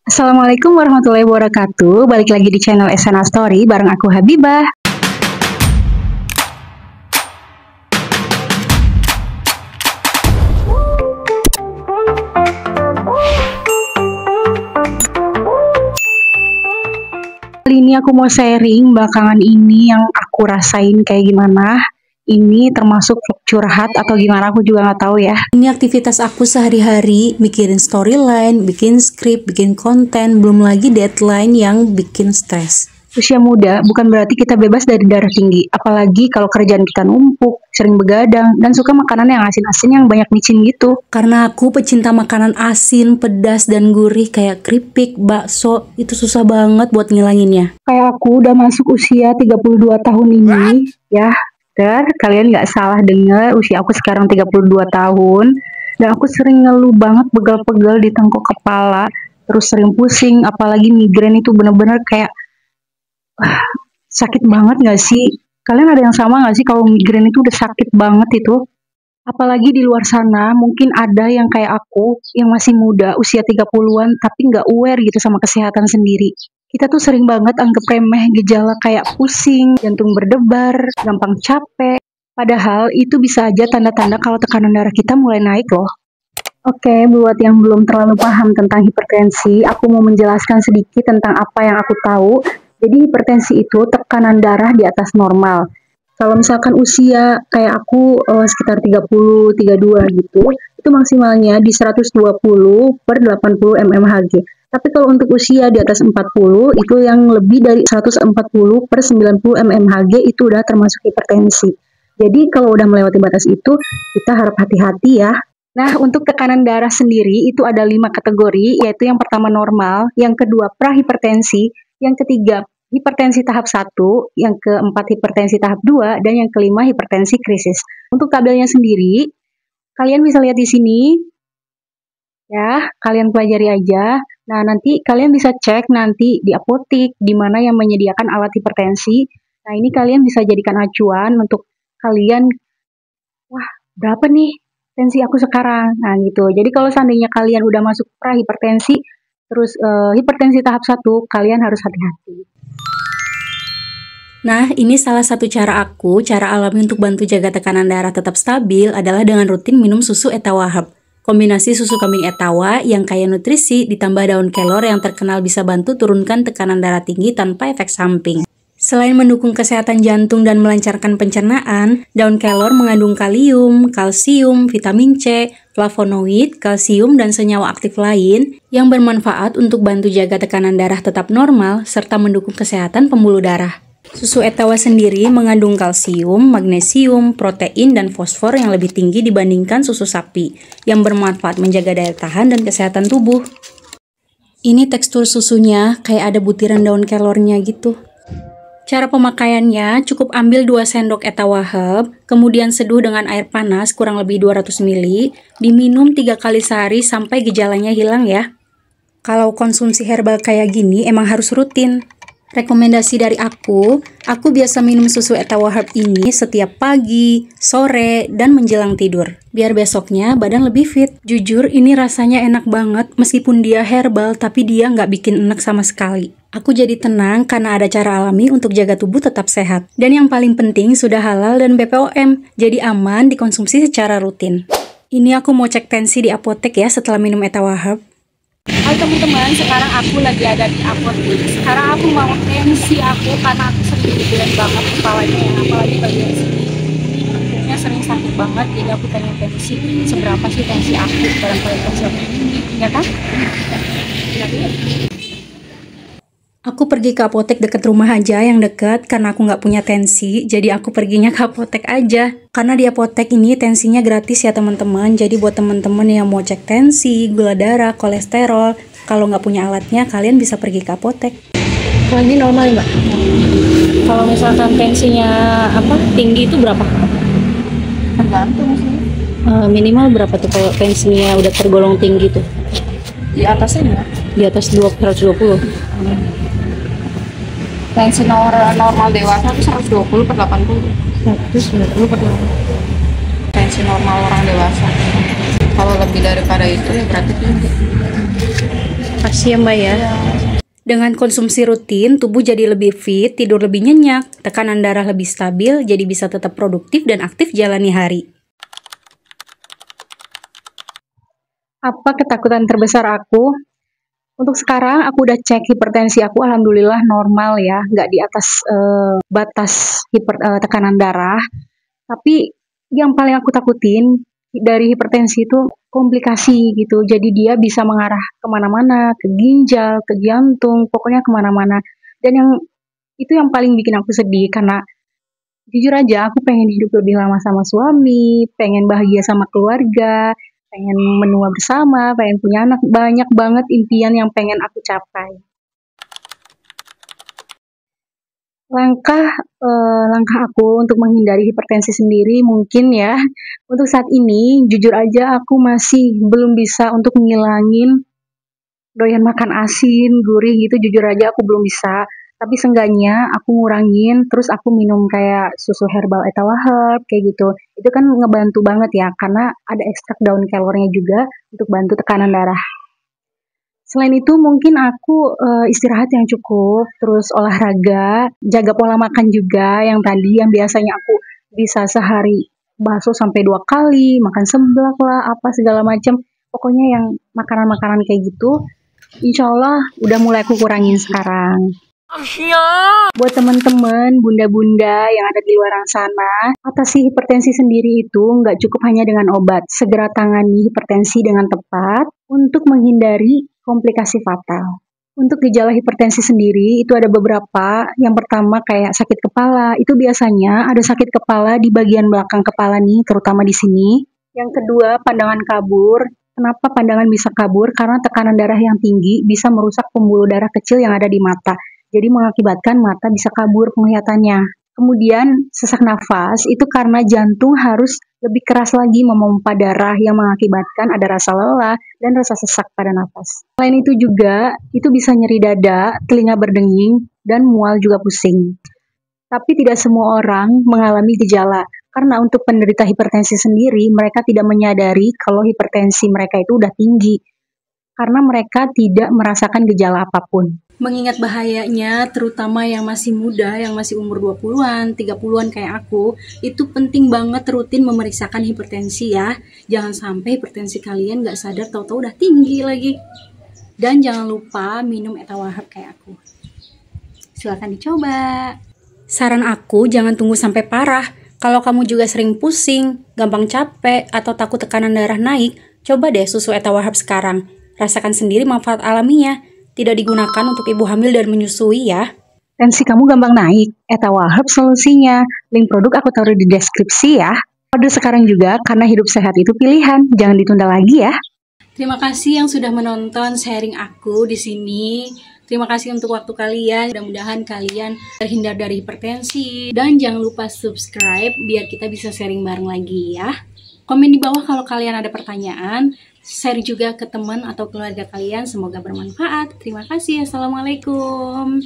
Assalamualaikum warahmatullahi wabarakatuh. Balik lagi di channel Esana Story bareng aku Habibah. Kali ini aku mau sharing belakangan ini yang aku rasain kayak gimana. Ini termasuk curhat atau gimana aku juga nggak tahu ya. Ini aktivitas aku sehari-hari, mikirin storyline, bikin skrip, bikin konten, belum lagi deadline yang bikin stres. Usia muda bukan berarti kita bebas dari darah tinggi, apalagi kalau kerjaan kita numpuk, sering begadang, dan suka makanan yang asin-asin yang banyak micin gitu. Karena aku pecinta makanan asin, pedas, dan gurih kayak keripik, bakso, itu susah banget buat ngilanginnya. Kayak aku udah masuk usia 32 tahun ini, ya. Dan kalian nggak salah dengar, usia aku sekarang 32 tahun. Dan aku sering ngeluh banget pegal-pegal di tengkuk kepala. Terus sering pusing, apalagi migrain itu bener-bener kayak sakit banget nggak sih? Kalian ada yang sama nggak sih kalau migrain itu udah sakit banget itu? Apalagi di luar sana mungkin ada yang kayak aku yang masih muda, usia 30-an tapi nggak aware gitu sama kesehatan sendiri. Kita tuh sering banget anggap remeh gejala kayak pusing, jantung berdebar, gampang capek. Padahal itu bisa aja tanda-tanda kalau tekanan darah kita mulai naik loh. Oke, buat yang belum terlalu paham tentang hipertensi, aku mau menjelaskan sedikit tentang apa yang aku tahu. Jadi hipertensi itu tekanan darah di atas normal. Kalau misalkan usia kayak aku sekitar 30, 32 gitu, itu maksimalnya di 120 per 80 mmHg. Tapi kalau untuk usia di atas 40, itu yang lebih dari 140 per 90 mmHg itu udah termasuk hipertensi. Jadi kalau udah melewati batas itu, kita harap hati-hati ya. Nah, untuk tekanan darah sendiri itu ada 5 kategori, yaitu yang pertama normal, yang kedua prahipertensi, yang ketiga hipertensi tahap 1, yang keempat hipertensi tahap 2, dan yang kelima hipertensi krisis. Untuk tabelnya sendiri, kalian bisa lihat di sini, ya, kalian pelajari aja. Nah, nanti kalian bisa cek nanti di apotik, di mana yang menyediakan alat hipertensi. Nah, ini kalian bisa jadikan acuan untuk kalian, wah, berapa nih tensi aku sekarang? Nah, gitu. Jadi kalau seandainya kalian udah masuk prahipertensi, terus hipertensi tahap 1, kalian harus hati-hati. Nah, ini salah satu cara alami untuk bantu jaga tekanan darah tetap stabil adalah dengan rutin minum susu Etawahab. Kombinasi susu kambing Etawa yang kaya nutrisi ditambah daun kelor yang terkenal bisa bantu turunkan tekanan darah tinggi tanpa efek samping. Selain mendukung kesehatan jantung dan melancarkan pencernaan, daun kelor mengandung kalium, kalsium, vitamin C, flavonoid, kalsium, dan senyawa aktif lain yang bermanfaat untuk bantu jaga tekanan darah tetap normal serta mendukung kesehatan pembuluh darah. Susu Etawa sendiri mengandung kalsium, magnesium, protein, dan fosfor yang lebih tinggi dibandingkan susu sapi, yang bermanfaat menjaga daya tahan dan kesehatan tubuh. Ini tekstur susunya kayak ada butiran daun kelornya gitu. Cara pemakaiannya, cukup ambil 2 sendok Etawahab, kemudian seduh dengan air panas kurang lebih 200 ml, diminum 3 kali sehari sampai gejalanya hilang ya. Kalau konsumsi herbal kayak gini emang harus rutin. Rekomendasi dari aku biasa minum susu Etawahab ini setiap pagi, sore, dan menjelang tidur. Biar besoknya badan lebih fit. Jujur ini rasanya enak banget, meskipun dia herbal tapi dia nggak bikin enak sama sekali. Aku jadi tenang karena ada cara alami untuk jaga tubuh tetap sehat. Dan yang paling penting sudah halal dan BPOM, jadi aman dikonsumsi secara rutin. Ini aku mau cek tensi di apotek ya setelah minum Etawahab. Hai teman-teman, sekarang aku lagi ada di apotek. Sekarang aku mau tensi aku karena aku sering migrain banget kepalanya ya, apalagi bagian sini. Tensinya sering sakit banget, jadi aku pengen tensi. Seberapa sih tensi aku? Barangkali tensi aku tinggi, ya kan? Aku pergi ke apotek deket rumah aja yang deket karena aku nggak punya tensi, jadi aku perginya ke apotek aja. Karena di apotek ini tensinya gratis ya teman-teman, jadi buat teman-teman yang mau cek tensi, gula darah, kolesterol, kalau nggak punya alatnya kalian bisa pergi ke apotek. Kalau ini normal mbak? Kalau misalkan tensinya tinggi itu berapa? Tergantung sih. Minimal berapa tuh kalau tensinya udah tergolong tinggi tuh? Di atasnya enggak? Di atas 120? Tensi normal dewasa itu 120 per 80. 120 per 80. Tensi normal orang dewasa. Kalau lebih daripada itu ya berarti tinggi. Makasih ya Mbak ya. Dengan konsumsi rutin, tubuh jadi lebih fit, tidur lebih nyenyak, tekanan darah lebih stabil, jadi bisa tetap produktif dan aktif jalani hari. Apa ketakutan terbesar aku? Untuk sekarang aku udah cek hipertensi aku, alhamdulillah normal ya, nggak di atas batas tekanan darah. Tapi yang paling aku takutin dari hipertensi itu komplikasi gitu. Jadi dia bisa mengarah kemana-mana, ke ginjal, ke jantung, pokoknya kemana-mana. Dan itu yang paling bikin aku sedih karena jujur aja aku pengen hidup lebih lama sama suami, pengen bahagia sama keluarga, pengen menua bersama, pengen punya anak. Banyak banget impian yang pengen aku capai. Langkah aku untuk menghindari hipertensi sendiri mungkin ya, untuk saat ini jujur aja aku masih belum bisa untuk ngilangin doyan makan asin, gurih gitu, jujur aja aku belum bisa. Tapi seenggaknya aku ngurangin, terus aku minum kayak susu herbal Etawa Herb kayak gitu. Itu kan ngebantu banget ya, karena ada ekstrak daun kelornya juga untuk bantu tekanan darah. Selain itu mungkin aku istirahat yang cukup, terus olahraga, jaga pola makan juga yang biasanya aku bisa sehari bakso sampai 2 kali, makan seblak lah, apa segala macam. Pokoknya yang makanan-makanan kayak gitu, insya Allah udah mulai aku kurangin sekarang. Buat teman-teman, bunda-bunda yang ada di luar sana, atasi hipertensi sendiri itu nggak cukup hanya dengan obat. Segera tangani hipertensi dengan tepat untuk menghindari komplikasi fatal. Untuk gejala hipertensi sendiri itu ada beberapa. Yang pertama kayak sakit kepala. Itu biasanya ada sakit kepala di bagian belakang kepala nih, terutama di sini. Yang kedua, pandangan kabur. Kenapa pandangan bisa kabur? Karena tekanan darah yang tinggi bisa merusak pembuluh darah kecil yang ada di mata. Jadi mengakibatkan mata bisa kabur penglihatannya. Kemudian sesak nafas itu karena jantung harus lebih keras lagi memompa darah yang mengakibatkan ada rasa lelah dan rasa sesak pada nafas. Selain itu juga, itu bisa nyeri dada, telinga berdenging, dan mual juga pusing. Tapi tidak semua orang mengalami gejala, karena untuk penderita hipertensi sendiri, mereka tidak menyadari kalau hipertensi mereka itu udah tinggi, karena mereka tidak merasakan gejala apapun. Mengingat bahayanya, terutama yang masih muda, yang masih umur 20-an, 30-an kayak aku, itu penting banget rutin memeriksakan hipertensi ya. Jangan sampai hipertensi kalian gak sadar tahu-tahu udah tinggi lagi. Dan jangan lupa minum Etawa Herb kayak aku. Silahkan dicoba. Saran aku, jangan tunggu sampai parah. Kalau kamu juga sering pusing, gampang capek, atau takut tekanan darah naik, coba deh susu Etawa Herb sekarang. Rasakan sendiri manfaat alaminya. Tidak digunakan untuk ibu hamil dan menyusui ya. Tensi kamu gampang naik, Etawa Herb solusinya. Link produk aku taruh di deskripsi ya. Order sekarang juga karena hidup sehat itu pilihan. Jangan ditunda lagi ya. Terima kasih yang sudah menonton sharing aku di sini. Terima kasih untuk waktu kalian. Mudah-mudahan kalian terhindar dari hipertensi. Dan jangan lupa subscribe biar kita bisa sharing bareng lagi ya. Komen di bawah kalau kalian ada pertanyaan. Share juga ke teman atau keluarga kalian. Semoga bermanfaat. Terima kasih. Assalamualaikum.